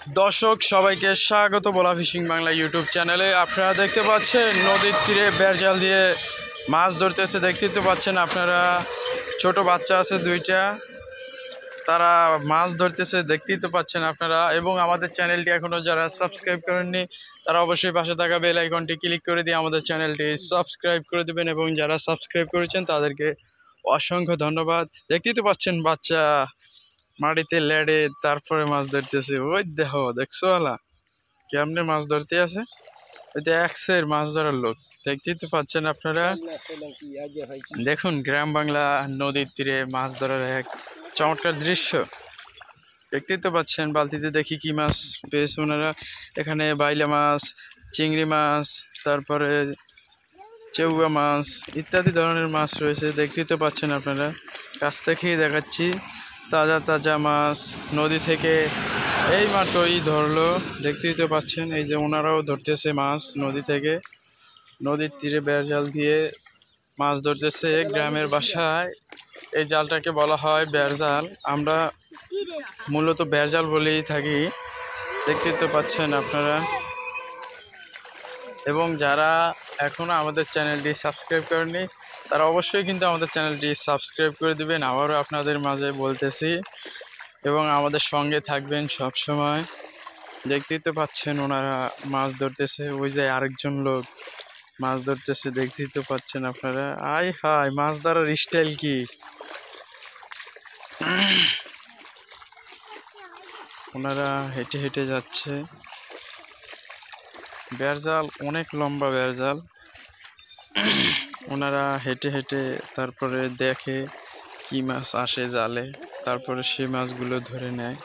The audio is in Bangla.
দর্শক সবাইকে স্বাগত ভোলা ফিশিং বাংলা ইউটিউব চ্যানেলে। আপনারা দেখতে পাচ্ছেন নদীর তীরে বেড়জাল দিয়ে মাছ ধরতেছে। দেখতেই তো পাচ্ছেন আপনারা, ছোট বাচ্চা আছে দুইটা, তারা মাছ ধরতেছে, দেখতেই তো পাচ্ছেন আপনারা। এবং আমাদের চ্যানেলটি এখনও যারা সাবস্ক্রাইব করেননি তারা অবশ্যই পাশে থাকা বেল আইকনটি ক্লিক করে দিয়ে আমাদের চ্যানেলটি সাবস্ক্রাইব করে দেবেন, এবং যারা সাবস্ক্রাইব করেছেন তাদেরকে অসংখ্য ধন্যবাদ। দেখতেই তো পাচ্ছেন বাচ্চা মাটিতে লেড়ে তারপরে মাছ ধরতেছে। ওই দেখছো আলা কেমনে মাছ ধরতে আছে। ওই যে এক্সের মাছ ধরার লোক, দেখতেই তো পাচ্ছেন আপনারা। দেখুন গ্রাম বাংলা নদীর তীরে মাছ ধরার এক চমৎকার দৃশ্য দেখতেই তো পাচ্ছেন। বালতিতে দেখি কি মাছ পেয়েছে ওনারা। এখানে বাইলা মাছ, চিংড়ি মাছ, তারপরে চেউয়া মাছ ইত্যাদি ধরনের মাছ রয়েছে। দেখতেই তো পাচ্ছেন আপনারা, কাছ থেকেই দেখাচ্ছি। তাজা তাজা মাছ নদী থেকে এই মাত্রই ধরলো। দেখতেই তো পাচ্ছেন, এই যে ওনারাও ধরতেছে মাছ নদী থেকে। নদীর তীরে বেড় জাল দিয়ে মাছ ধরতেছে। গ্রামের বাসায় এই জালটাকে বলা হয় বেড় জাল। আমরা মূলত বেড় জাল বলেই থাকি। দেখতেই তো পাচ্ছেন আপনারা। এবং যারা এখনও আমাদের চ্যানেলটি সাবস্ক্রাইব করেননি তারা অবশ্যই কিন্তু আমাদের চ্যানেলটি সাবস্ক্রাইব করে দেবেন, আবারও আপনাদের মাঝে বলতেছি, এবং আমাদের সঙ্গে থাকবেন সব সময়। দেখতেই তো পাচ্ছেন ওনারা মাছ ধরতেছে। ওই যে আরেকজন লোক মাছ ধরতেছে, দেখতেই তো পাচ্ছেন আপনারা। আয় হায়, মাছ ধরার স্টাইল কি! ওনারা হেঁটে হেঁটে যাচ্ছে। বেড়জাল অনেক লম্বা বেড়জাল। ওনারা হেঁটে হেঁটে তারপরে দেখে কি মাছ আসে জালে, তারপরে সেই মাছগুলো ধরে নেয়।